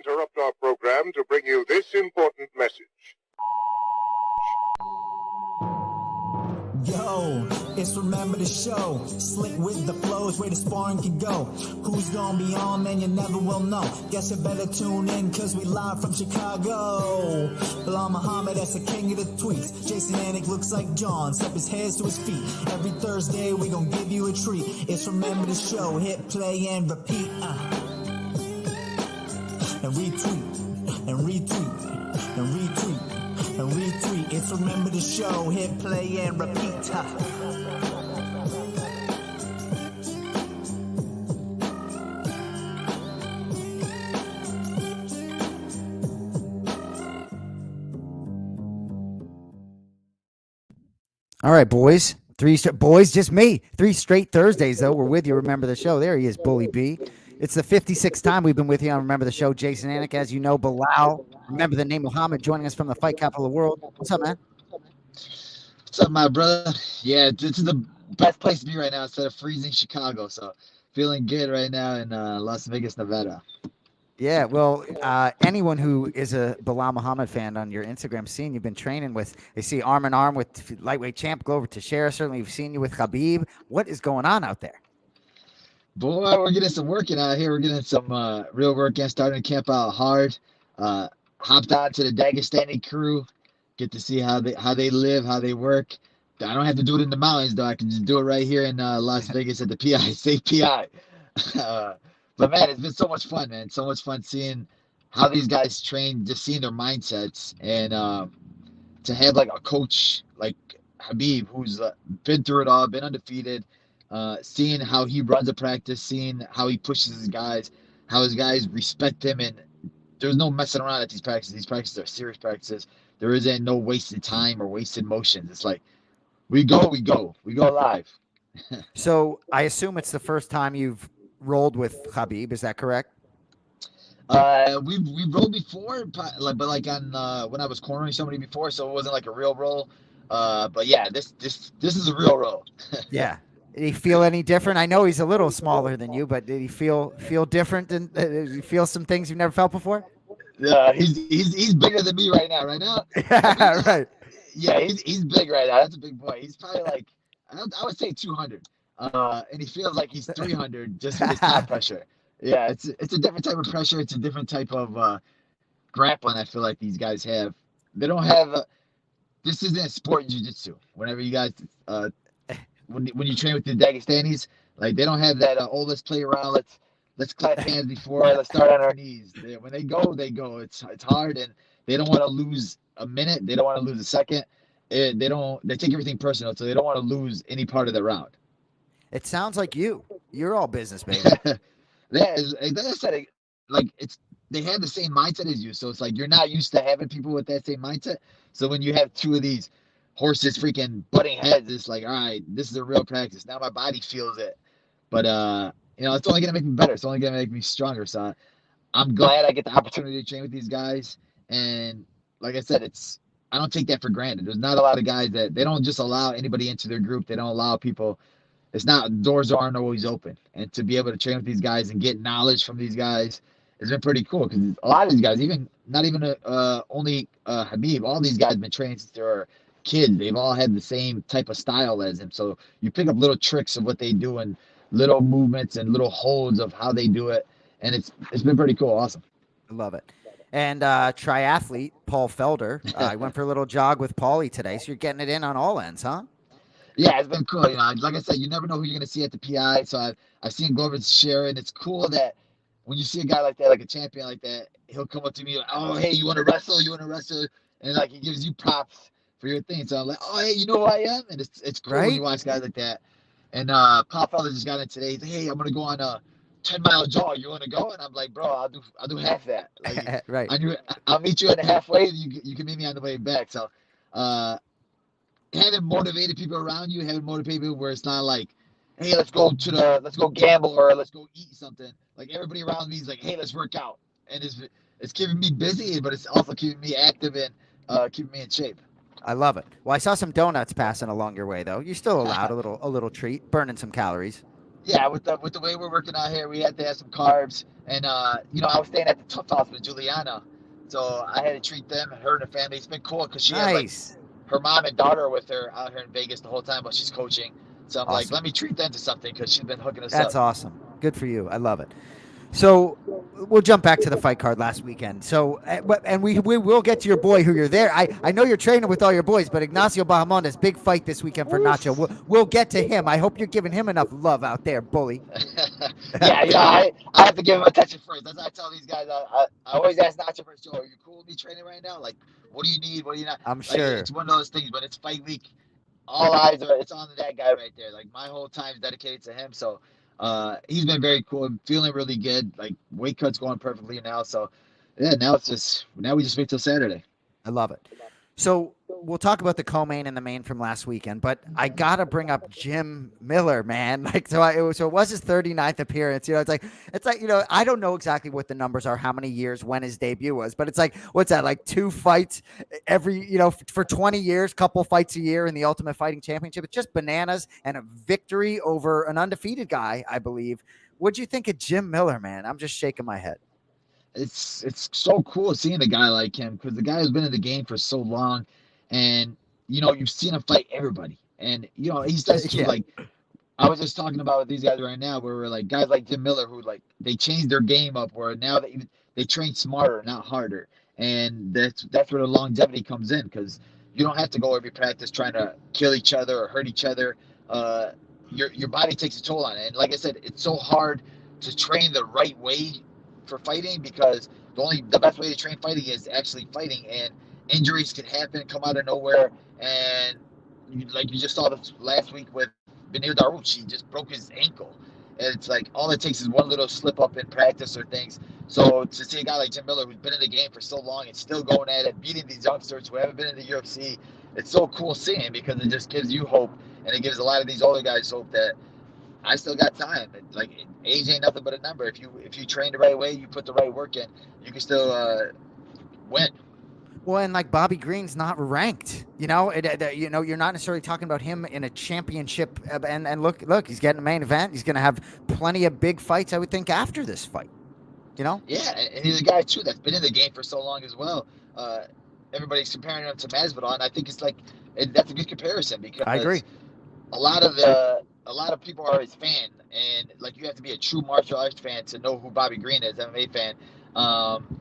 interrupt our program to bring you this important message. Yo, it's Remember the Show. Slick with the flows, where the sparring can go. Who's gonna be on, man, you never will know. Guess you better tune in, cause we live from Chicago. Belal Muhammad, that's the king of the tweets. Jason Anik looks like John, step his hands to his feet. Every Thursday, we gon' give you a treat. It's Remember the Show, hit play and repeat. And retweet, and retweet, and retweet. And retweet, it's Remember the Show, hit play and repeat. All right, boys. Just me. 3 straight Thursdays, though. We're with you. Remember the Show. There he is, Bully B. It's the 56th time we've been with you on Remember the Show. Jason Anik, as you know, Belal, remember the name Muhammad, joining us from the fight capital of the world. What's up, man? What's up, my brother? Yeah, this is the best place to be right now instead of freezing Chicago. So feeling good right now in Las Vegas, Nevada. Yeah, well, anyone who is a Belal Muhammad fan on your Instagram scene, you've been training with, they see arm in arm with lightweight champ Glover Teixeira. Certainly, we've seen you with Khabib. What is going on out there? Boy, we're getting some working out here. We're getting some real work in, starting to camp out hard. Hopped on to the Dagestani crew. Get to see how they live, how they work. I don't have to do it in the mountains, though. I can just do it right here in Las Vegas at the PI, safe PI. But, man, it's been so much fun, man. So much fun seeing how these guys train, just seeing their mindsets. And to have, like, a coach like Khabib, who's been through it all, been undefeated, seeing how he runs a practice, seeing how he pushes his guys, how his guys respect him. And there's no messing around at these practices. These practices are serious practices. There isn't no wasted time or wasted motions. It's like, we go live. So I assume it's the first time you've rolled with Khabib. Is that correct? We rolled before, but on when I was cornering somebody before, so it wasn't like a real roll. But yeah, this is a real roll. Yeah. Did he feel any different? I know he's a little smaller than you, but did he feel different? And did he feel some things you've never felt before? Yeah, he's bigger than me right now. Right now, yeah, right. Yeah, he's big right now. That's a big boy. He's probably like I would say 200, and he feels like he's 300 just with his top pressure. Yeah, it's a different type of pressure. It's a different type of grappling. I feel like these guys have. They don't have. This isn't sport jiu-jitsu. Whenever you guys when you train with the Dagestanis, like they don't have that. Let's play around. Let's clap hands before. Let's start on our knees. When they go, they go. It's hard, and they don't want to lose a minute. They don't want to lose a second. They take everything personal, so they don't want to lose any part of the round. It sounds like you're all business, baby. Yeah, like I said, they have the same mindset as you, so it's like you're not used to having people with that same mindset. So when you have two of these horses freaking butting heads, it's like, all right, this is a real practice. Now my body feels it, but it's only gonna make me better. It's only gonna make me stronger. So I'm glad I get the opportunity to train with these guys, and like I said, I don't take that for granted. There's not a lot of guys that they don't just allow anybody into their group. They don't allow people. It's not, doors aren't always open. And to be able to train with these guys and get knowledge from these guys has been pretty cool, because a lot of these guys, only Khabib, all these guys have been training since they were kids. They've all had the same type of style as him. So you pick up little tricks of what they do and little movements and little holds of how they do it. And it's been pretty cool. Awesome. I love it. And triathlete Paul Felder. I went for a little jog with Paulie today. So you're getting it in on all ends, huh? Yeah, it's been cool. Like I said, you never know who you're going to see at the PI. So I've seen Glover Teixeira, and it's cool that when you see a guy like that, like a champion like that, he'll come up to me like, oh, hey, you want to wrestle? And like he gives you props for your thing. So I'm like, oh, hey, you know who I am? And it's cool when you watch guys like that. And Paul Felder just got in today. He's like, hey, I'm going to go on a 10-mile jog. You want to go? And I'm like, bro, I'll do half that. Like, right. I'll meet you at the halfway. You can meet me on the way back. So having motivated people around you, having motivated people where it's not like, hey, let's go gamble or let's go eat something. Like everybody around me is like, hey, let's work out. And it's keeping me busy, but it's also keeping me active and keeping me in shape. I love it. Well, I saw some donuts passing along your way, though. You're still allowed a little treat, burning some calories. Yeah, with the way we're working out here, we had to have some carbs, and I was staying at the Tough House with Juliana, so I had to treat them and her and her family. It's been cool because she has like Nice. her mom and daughter with her out here in Vegas the whole time while she's coaching. So I'm like, Awesome. let me treat them to something because she's been hooking us That's up. awesome. Good for you. I love it. So we'll jump back to the fight card last weekend. So, and we will get to your boy who you're there. I know you're training with all your boys, but Ignacio Bahamondes, big fight this weekend for Nacho. We'll get to him. I hope you're giving him enough love out there, bully. I have to give him attention first. That's what I tell these guys. I always ask Nacho first, Joe, are you cool with me training right now? Like, what do you need? What do you not? I'm Like, sure. it's one of those things, but it's fight week. All eyes are it's on that guy right there. Like my whole time is dedicated to him. So he's been very cool. I'm feeling really good. Like weight cuts going perfectly now. So yeah, now we just wait till Saturday. I love it. So we'll talk about the co-main and the main from last weekend, but I gotta bring up Jim Miller, man. Like, it was his 39th appearance. It's like I don't know exactly what the numbers are, how many years, when his debut was, but it's like, what's that? Like 2 fights every, for 20 years, couple fights a year in the Ultimate Fighting Championship. It's just bananas, and a victory over an undefeated guy, I believe. What'd you think of Jim Miller, man? I'm just shaking my head. It's so cool seeing a guy like him because the guy has been in the game for so long, and you've seen him fight everybody, and he says too, Yeah. like I was just talking about with these guys right now, where we're like guys like Jim Miller who like they changed their game up, where now they train smarter, not harder, and that's where the longevity comes in because you don't have to go every practice trying to kill each other or hurt each other. Your body takes a toll on it, and like I said, it's so hard to train the right way for fighting because the best way to train fighting is actually fighting, and injuries can happen, come out of nowhere, and like you just saw this last week with Benir Daruch, he just broke his ankle. And it's like all it takes is one little slip up in practice or things. So to see a guy like Jim Miller who's been in the game for so long and still going at it, beating these youngsters who haven't been in the UFC, it's so cool seeing because it just gives you hope, and it gives a lot of these older guys hope that I still got time. Like age ain't nothing but a number. If you train the right way, you put the right work in, you can still win. Well, and like Bobby Green's not ranked, you're not necessarily talking about him in a championship. And look, he's getting a main event. He's going to have plenty of big fights, I would think, after this fight. Yeah, and he's a guy too that's been in the game for so long as well. Everybody's comparing him to Masvidal, and I think that's a good comparison because I agree. A lot of people are his fan, and like you have to be a true martial arts fan to know who Bobby Green is, MMA fan.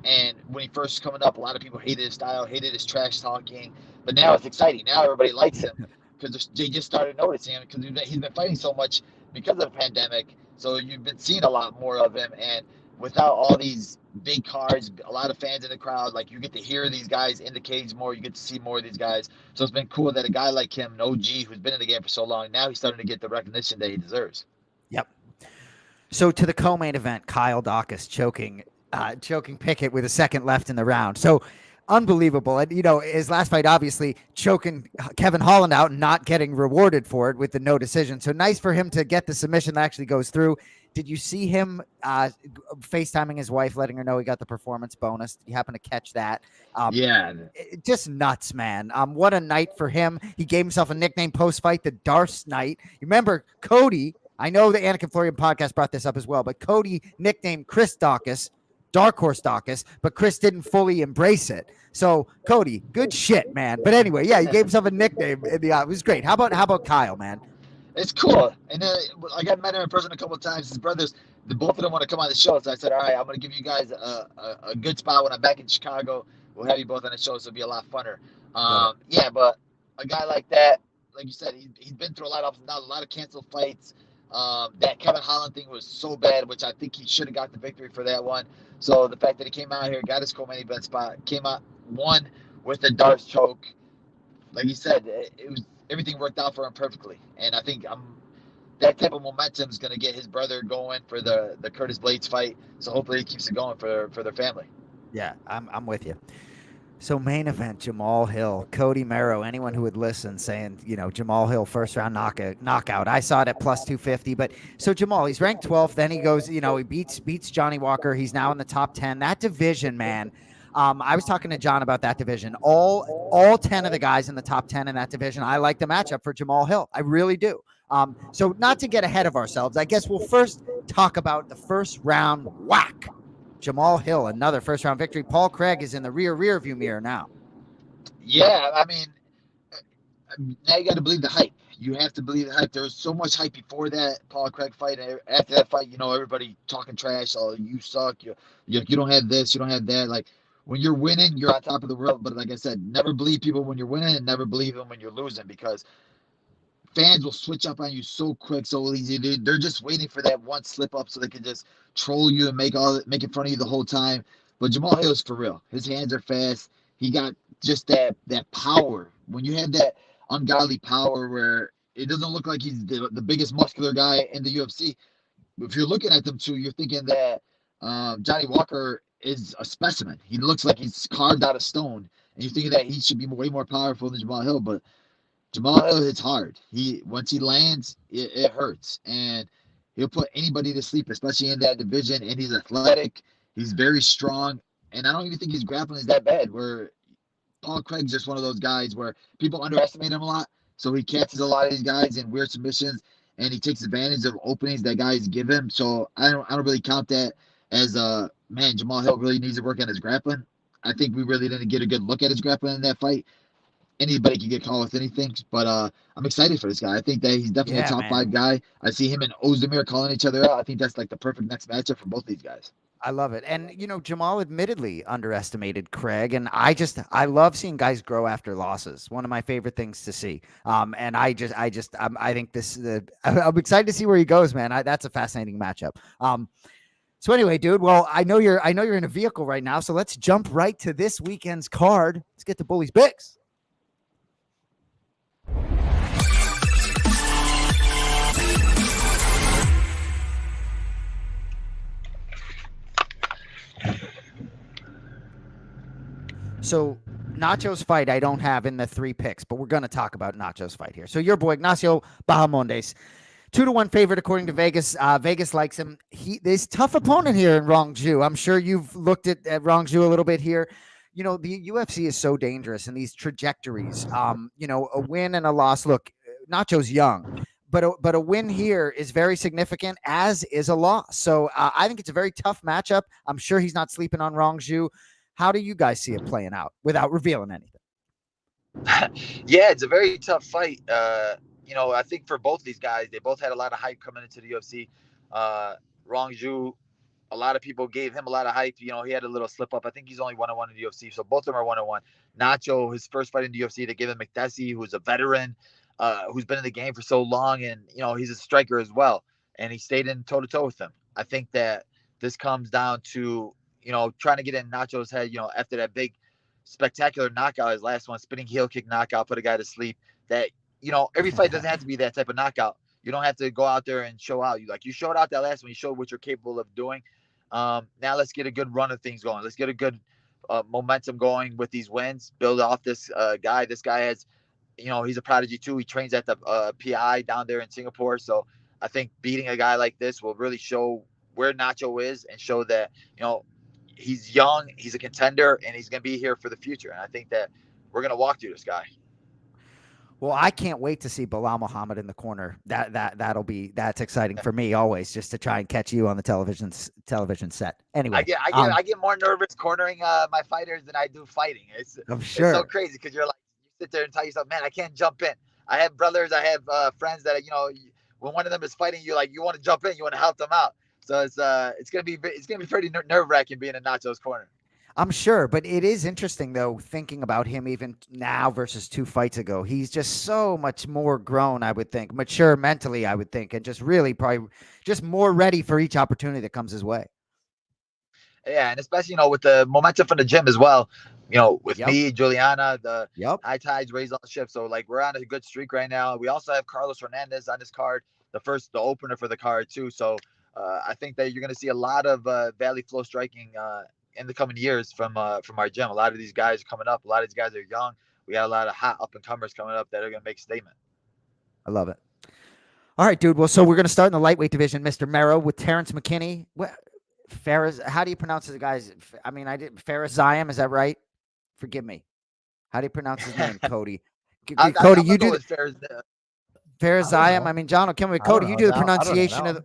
And when he first coming up, a lot of people hated his style, hated his trash talking, but now it's exciting. Now everybody likes him because they just started noticing him because he's been fighting so much because of the pandemic. So you've been seeing a lot more of him, and without all these big cards, a lot of fans in the crowd, like you get to hear these guys in the cage more, you get to see more of these guys. So it's been cool that a guy like him, an OG who's been in the game for so long, now he's starting to get the recognition that he deserves. Yep. So to the co-main event, Kyle Dawkins choking Pickett with a second left in the round. So unbelievable. And, his last fight, obviously choking Kevin Holland out and not getting rewarded for it with the no decision. So nice for him to get the submission that actually goes through. Did you see him FaceTiming his wife, letting her know he got the performance bonus? You happen to catch that? Yeah. Just nuts, man. What a night for him. He gave himself a nickname post-fight, the Darce Night. You remember Cody, I know the Anik and Florian podcast brought this up as well, but Cody nicknamed Chris Dawkins Dark Horse Dawkins, but Chris didn't fully embrace it. So Cody, good shit, man. But anyway, yeah, he gave himself a nickname in the it was great. How about Kyle, man? It's cool. And I got met him in person a couple of times. His brothers, both of them want to come on the show. So I said, all right, I'm going to give you guys a good spot when I'm back in Chicago. We'll have you both on the show, so it'll be a lot funner. Yeah, but a guy like that, like you said, he's been through a lot of ups and downs, a lot of canceled fights. That Kevin Holland thing was so bad, which I think he should have got the victory for that one. So the fact that he came out here, got his co-main event spot, came out, won with the darts choke, like you said, it was everything worked out for him perfectly. And I think that type of momentum is going to get his brother going for the Curtis Blades fight. So hopefully he keeps it going for their family. Yeah, I'm with you. So main event, Jamal Hill, Cody Merrow, anyone who would listen saying, Jamal Hill first round knockout. I saw it at plus 250, but so Jamal, he's ranked 12th. Then he goes, he beats Johnny Walker. He's now in the top 10. That division, man. I was talking to John about that division. All 10 of the guys in the top 10 in that division, I like the matchup for Jamal Hill. I really do. So not to get ahead of ourselves, I guess we'll first talk about the first round whack. Jamal Hill, another first round victory. Paul Craig is in the rear view mirror now. Yeah, I mean, now you got to believe the hype. You have to believe the hype. There was so much hype before that Paul Craig fight. And after that fight, everybody talking trash. Oh, you suck. You don't have this. You don't have that. Like, when you're winning, you're on top of the world. But like I said, never believe people when you're winning and never believe them when you're losing, because fans will switch up on you so quick, so easy. They're just waiting for that one slip up so they can just troll you and make it fun of you the whole time. But Jamal Hill is for real. His hands are fast. He got just that power. When you have that ungodly power where it doesn't look like he's the biggest muscular guy in the UFC. If you're looking at them two, you're thinking that Johnny Walker is a specimen. He looks like he's carved out of stone, and you're thinking that he should be way more powerful than Jamal Hill. But Jamal Hill hits hard. Once he lands, it hurts, and he'll put anybody to sleep, especially in that division. And he's athletic. He's very strong, and I don't even think his grappling is that bad. Where Paul Craig's just one of those guys where people underestimate him a lot. So he catches a lot of these guys in weird submissions, and he takes advantage of openings that guys give him. So I don't really count that as man. Jamal Hill really needs to work on his grappling. I think we really didn't get a good look at his grappling in that fight. Anybody can get caught with anything, but I'm excited for this guy. I think that he's definitely a top 5 guy. I see him and Ozdemir calling each other out. I think that's like the perfect next matchup for both these guys. I love it. And, Jamal admittedly underestimated Craig. And I love seeing guys grow after losses. One of my favorite things to see. And I think I'm excited to see where he goes, man. That's a fascinating matchup. So anyway, dude, well, I know you're in a vehicle right now. So let's jump right to this weekend's card. Let's get to Bully's Picks. So Nacho's fight I don't have in the 3 picks, but we're going to talk about Nacho's fight here. So your boy Ignacio Bahamondes, 2-1 favorite according to Vegas. Vegas likes him. There's tough opponent here in Rongju. I'm sure you've looked at Rongju a little bit here. The UFC is so dangerous in these trajectories. A win and a loss. Look, Nacho's young, but a win here is very significant, as is a loss. So I think it's a very tough matchup. I'm sure he's not sleeping on Rongju. How do you guys see it playing out without revealing anything? Yeah, it's a very tough fight. I think for both these guys, they both had a lot of hype coming into the UFC. Rongju, a lot of people gave him a lot of hype. He had a little slip up. I think he's only 1-1 in the UFC, so both of them are 1-1. Nacho, his first fight in the UFC, they gave him McDessie, who's a veteran, who's been in the game for so long, and he's a striker as well. And he stayed in toe-to-toe with him. I think that this comes down to trying to get in Nacho's head, after that big spectacular knockout, his last one, spinning heel kick knockout, put a guy to sleep, that, every fight doesn't have to be that type of knockout. You don't have to go out there and show out. You showed out that last one. You showed what you're capable of doing. Now let's get a good run of things going. Let's get a good momentum going with these wins. Build off this guy. This guy has, he's a prodigy too. He trains at the PI down there in Singapore. So I think beating a guy like this will really show where Nacho is and show that, he's young, he's a contender, and he's going to be here for the future. And I think that we're going to walk through this guy. Well, I can't wait to see Belal Muhammad in the corner. That's exciting for me always, just to try and catch you on the television set. Anyway, I get more nervous cornering my fighters than I do fighting. I'm sure. It's so crazy because you're like, you sit there and tell yourself, man, I can't jump in. I have brothers, I have friends that when one of them is fighting you, like, you want to jump in, you want to help them out. So it's gonna be pretty nerve-wracking being in Nacho's corner. I'm sure, but it is interesting though, thinking about him even now versus 2 fights ago. He's just so much more grown, I would think, mature mentally, I would think, and just really probably just more ready for each opportunity that comes his way. Yeah, and especially with the momentum from the gym as well. With me, Juliana, the high tides raise all ships. So like we're on a good streak right now. We also have Carlos Hernandez on this card, the opener for the card too. So. I think that you're going to see a lot of Valley Flow striking in the coming years from our gym. A lot of these guys are coming up. A lot of these guys are young. We got a lot of hot up-and-comers coming up that are going to make a statement. I love it. All right, dude. Well, so we're going to start in the lightweight division, Mr. Merrow, with Terrence McKinney. Faraz, how do you pronounce the guys? I mean, Faraz Ziam, is that right? Forgive me. How do you pronounce his name, Cody? Cody, you do. Farazayam. I mean, John will come with Cody. You do the pronunciation of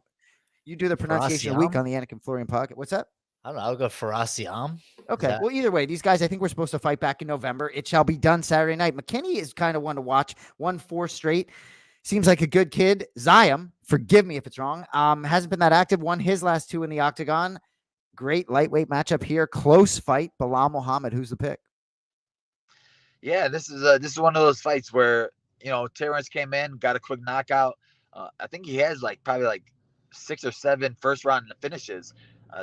the week on the Anik and Florian podcast. What's that? I don't know. I'll go Farasiam. Okay. Well, either way, these guys, I think we're supposed to fight back in November. It shall be done Saturday night. McKinney is kind of one to watch. Won 4 straight. Seems like a good kid. Zayam, forgive me if it's wrong, hasn't been that active. Won his last 2 in the octagon. Great lightweight matchup here. Close fight. Belal Muhammad. Who's the pick? Yeah, this is one of those fights where, Terrence came in, got a quick knockout. I think he has probably 6 or 7 first round finishes.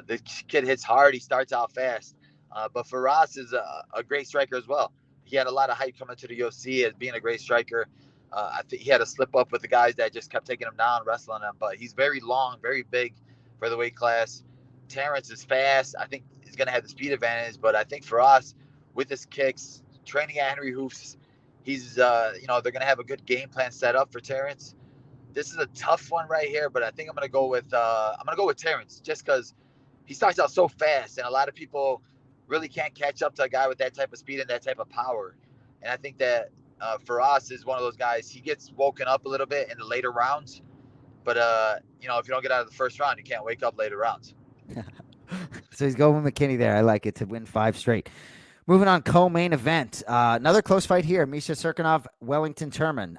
The kid hits hard. He starts out fast. But Faraz is a great striker as well. He had a lot of hype coming to the UFC as being a great striker. I think he had a slip up with the guys that just kept taking him down, wrestling him. But he's very long, very big for the weight class. Terrence is fast. I think he's going to have the speed advantage. But I think Faraz, with his kicks, training at Henry Hoofs, he's, they're going to have a good game plan set up for Terrence. This is a tough one right here, but I think I'm going to go with Terrence just because he starts out so fast, and a lot of people really can't catch up to a guy with that type of speed and that type of power. And I think that Faraz is one of those guys. He gets woken up a little bit in the later rounds, but if you don't get out of the first round, you can't wake up later rounds. So he's going with McKinney there. I like it, to win 5 straight. Moving on, co-main event. Another close fight here. Misha Serkinov, Wellington Turman.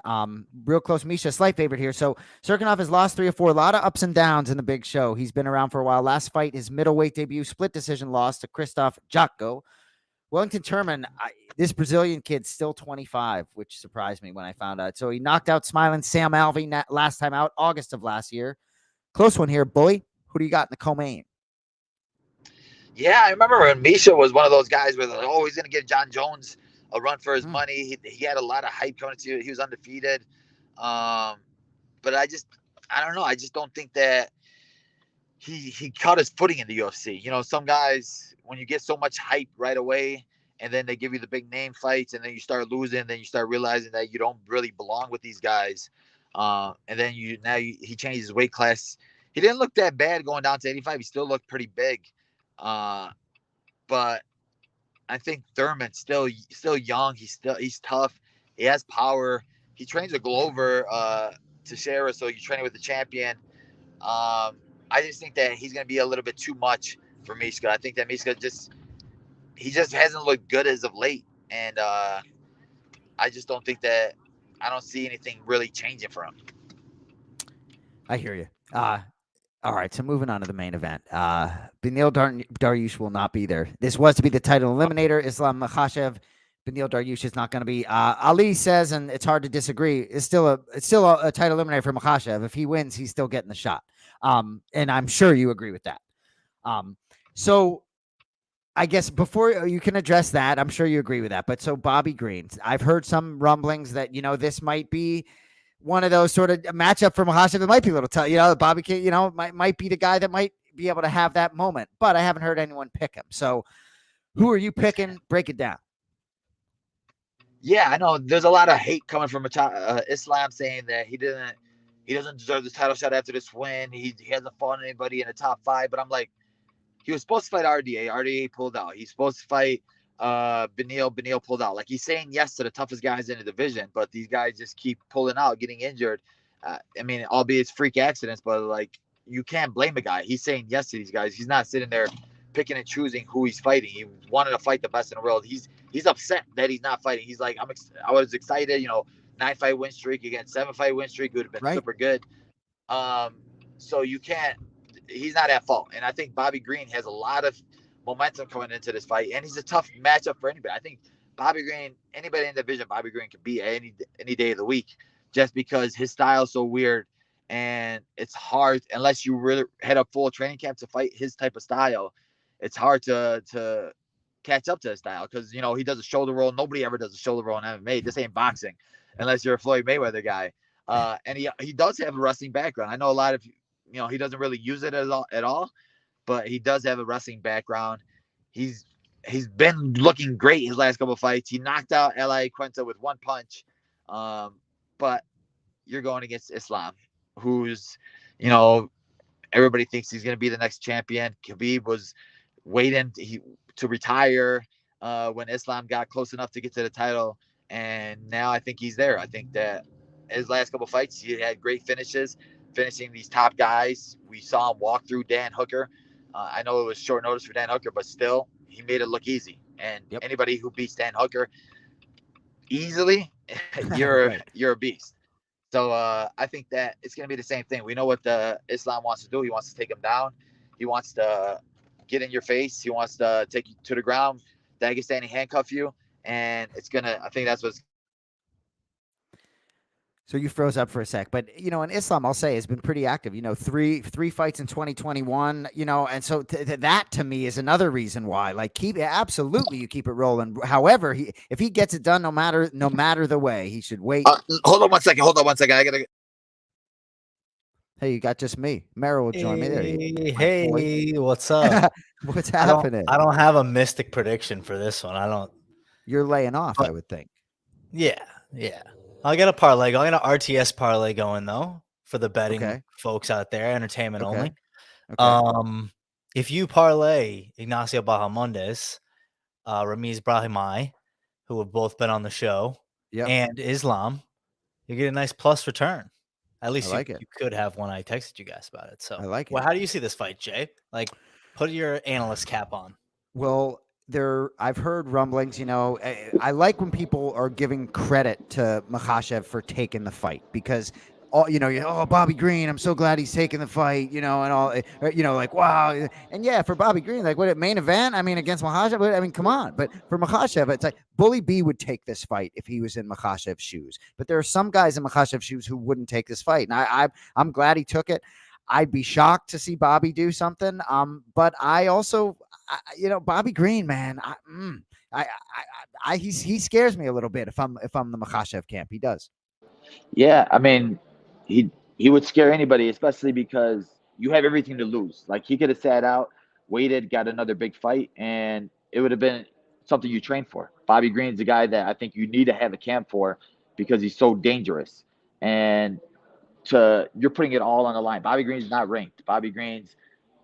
Real close. Misha, slight favorite here. So Serkinov has lost 3 or 4. A lot of ups and downs in the big show. He's been around for a while. Last fight, his middleweight debut, split decision loss to Krzysztof Jotko. Wellington Turman, this Brazilian kid's still 25, which surprised me when I found out. So he knocked out smiling Sam Alvey last time out, August of last year. Close one here, boy. Who do you got in the co-main? Yeah, I remember when Misha was one of those guys where he's going to give John Jones a run for his money. He had a lot of hype coming to it. He was undefeated. But I don't know. I just don't think that he caught his footing in the UFC. Some guys, when you get so much hype right away and then they give you the big name fights and then you start losing, then you start realizing that you don't really belong with these guys. And then he changed his weight class. He didn't look that bad going down to 85. He still looked pretty big. But I think Thurman's still young. He's tough. He has power. He trains with Glover, Teixeira, so you're training with the champion. I just think that he's going to be a little bit too much for Mishka. I think that Mishka just hasn't looked good as of late. And, I just don't think that I don't see anything really changing for him. I hear you. All right, so moving on to the main event. Beneil Dariush will not be there. This was to be the title eliminator. Islam Makhachev. Beneil Dariush is not going to be. Ali says, and it's hard to disagree, it's still a title eliminator for Makhachev. If he wins, he's still getting the shot. And I'm sure you agree with that. So I guess before you can address that, I'm sure you agree with that. But so Bobby Green, I've heard some rumblings that, this might be one of those sort of matchup for Makhachev. It might be a little tough. Bobby, might be the guy that might be able to have that moment, but I haven't heard anyone pick him. So who are you picking? Break it down. Yeah, I know there's a lot of hate coming from Islam saying that he doesn't deserve the title shot after this win. He hasn't fought anybody in the top 5, but I'm like, he was supposed to fight RDA. RDA pulled out. He's supposed to fight Beneil. Beneil pulled out. Like, he's saying yes to the toughest guys in the division, but these guys just keep pulling out, getting injured. Albeit it's freak accidents, but you can't blame a guy. He's saying yes to these guys. He's not sitting there picking and choosing who he's fighting. He wanted to fight the best in the world. He's upset that he's not fighting. He's like, I was excited, 9-fight win streak against 7-fight win streak would have been super good. So you can't. He's not at fault. And I think Bobby Green has a lot of momentum coming into this fight, and he's a tough matchup for anybody. I think Bobby Green, anybody in the division, Bobby Green could beat any day of the week, just because his style is so weird, and it's hard unless you really head up full training camp to fight his type of style. It's hard to catch up to his style because he does a shoulder roll. Nobody ever does a shoulder roll in MMA. This ain't boxing, unless you're a Floyd Mayweather guy. And he does have a wrestling background. I know a lot of he doesn't really use it at all. But he does have a wrestling background. He's been looking great his last couple of fights. He knocked out L.A. Quinta with one punch. But you're going against Islam, who's, everybody thinks he's going to be the next champion. Khabib was waiting to retire when Islam got close enough to get to the title. And now I think he's there. I think that his last couple fights. He had great finishes, finishing these top guys. We saw him walk through Dan Hooker. I know it was short notice for Dan Hooker, but still, he made it look easy. And anybody who beats Dan Hooker easily, you're a beast. So I think that it's going to be the same thing. We know what Islam wants to do. He wants to take him down. He wants to get in your face. He wants to take you to the ground, Dagestani handcuff you. And I think that's what's. So you froze up for a sec, but and Islam, I'll say, has been pretty active. Three fights in 2021. And so that to me is another reason why. Like, absolutely, you keep it rolling. However, if he gets it done, no matter the way, he should wait. Hold on one second. I gotta. Hey, you got just me. Merrow will join me there. Hey, what's up? What's happening? I don't have a mystic prediction for this one. I don't. You're laying off, I would think. Yeah. I'll get a parlay. I'll get an RTS parlay going though for the betting folks out there, entertainment only. Okay. If you parlay Ignacio Bahamondes, Ramiz Brahimai, who have both been on the show, and Islam, you get a nice plus return. At least you could have one. I texted you guys about it. So I like it. Well, how do you see this fight, Jay? Like, put your analyst cap on. Well, I've heard rumblings, I like when people are giving credit to Makhachev for taking the fight, because Bobby Green, I'm so glad he's taking the fight, and all, like, wow. And for Bobby Green, like, what, main event? I mean, against Makhachev, I mean, come on. But for Makhachev, it's like Bully B would take this fight if he was in Makhachev's shoes. But there are some guys in Makhachev's shoes who wouldn't take this fight. And I'm glad he took it. I'd be shocked to see Bobby do something. But I also, Bobby Green, man, he scares me a little bit if I'm the Makhachev camp. He does. Yeah, I mean, he would scare anybody, especially because you have everything to lose. Like, he could have sat out, waited, got another big fight, and it would have been something you trained for. Bobby Green's the guy that I think you need to have a camp for because he's so dangerous. And you're putting it all on the line. Bobby Green's not ranked. Bobby Green's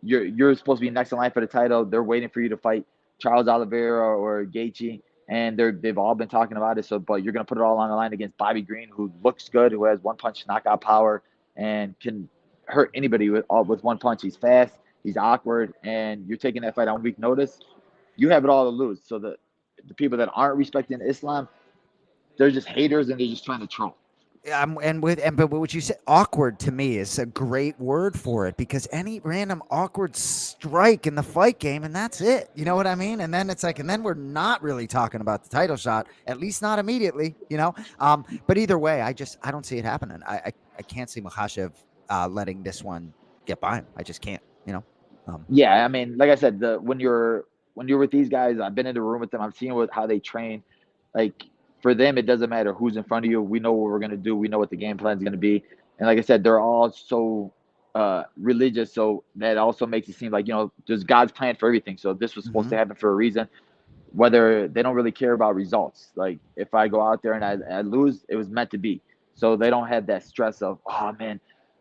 you're supposed to be next in line for the title. They're waiting for you to fight Charles Oliveira or Gaethje, and they've all been talking about it. So, but you're going to put it all on the line against Bobby Green, who looks good, who has one punch knockout power, and can hurt anybody with one punch. He's fast, he's awkward, and you're taking that fight on weak notice. You have it all to lose. So the people that aren't respecting Islam, they're just haters and they're just trying to troll. But what you said, awkward, to me is a great word for it, because any random awkward strike in the fight game and that's it. You know what I mean? And then it's like, and then we're not really talking about the title shot, at least not immediately, but either way, I don't see it happening. I can't see Makhachev letting this one get by him. I just can't, Yeah. I mean, like I said, when you're with these guys, I've been in the room with them. I'm seeing how they train. Like, for them, it doesn't matter who's in front of you. We know what we're going to do. We know what the game plan is going to be. And like I said, they're all so religious. So that also makes it seem like, there's God's plan for everything. So this was supposed to happen for a reason, whether they don't really care about results. Like, if I go out there and I lose, it was meant to be. So they don't have that stress of, oh, man,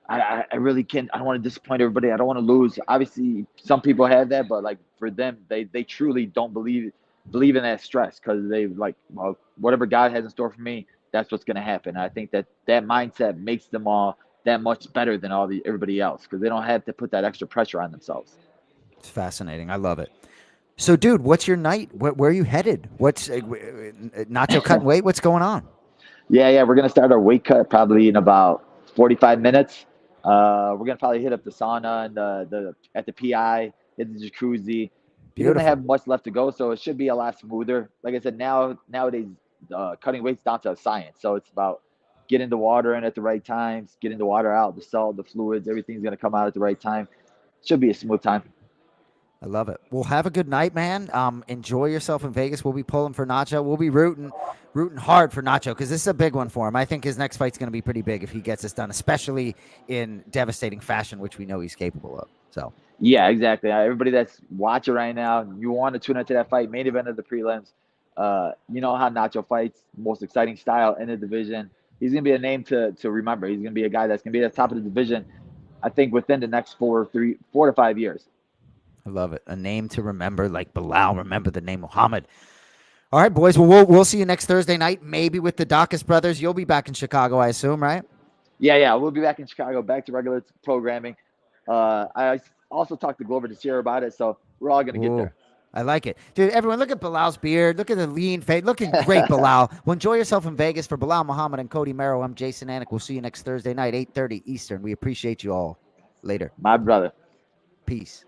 I really can't. I don't want to disappoint everybody. I don't want to lose. Obviously, some people have that, but like for them, they truly don't believe in that stress, because they like, well, whatever God has in store for me, that's what's going to happen. I think that mindset makes them all that much better than everybody else, because they don't have to put that extra pressure on themselves. It's fascinating. I love it. So, dude, what's your night? Where are you headed? What's Nacho cutting weight? What's going on? Yeah. We're going to start our weight cut probably in about 45 minutes. We're going to probably hit up the sauna and at the PI, hit the jacuzzi. He doesn't have much left to go, so it should be a lot smoother. Like I said, nowadays, cutting weight's down to a science. So it's about getting the water in at the right times, getting the water out, the salt, the fluids, everything's going to come out at the right time. Should be a smooth time. I love it. Well, have a good night, man. Enjoy yourself in Vegas. We'll be pulling for Nacho. We'll be rooting hard for Nacho, because this is a big one for him. I think his next fight's going to be pretty big if he gets this done, especially in devastating fashion, which we know he's capable of. So. Yeah, exactly. Everybody that's watching right now, you want to tune into that fight, main event of the prelims. You know how Nacho fights, most exciting style in the division. He's going to be a name to remember. He's going to be a guy that's going to be at the top of the division, I think, within the next 4 to 5 years. I love it. A name to remember, like Belal. Remember the name Muhammad. All right, boys. Well, we'll see you next Thursday night, maybe with the Dacus brothers. You'll be back in Chicago, I assume, right? Yeah. We'll be back in Chicago, back to regular programming. I also talked to Glover Teixeira about it, so we're all going to get there. I like it. Dude, everyone, look at Belal's beard. Look at the lean face. Looking great, Belal. Well, enjoy yourself in Vegas. For Belal Muhammad and Cody Merrow, I'm Jason Anik. We'll see you next Thursday night, 8:30 Eastern. We appreciate you all. Later. My brother. Peace.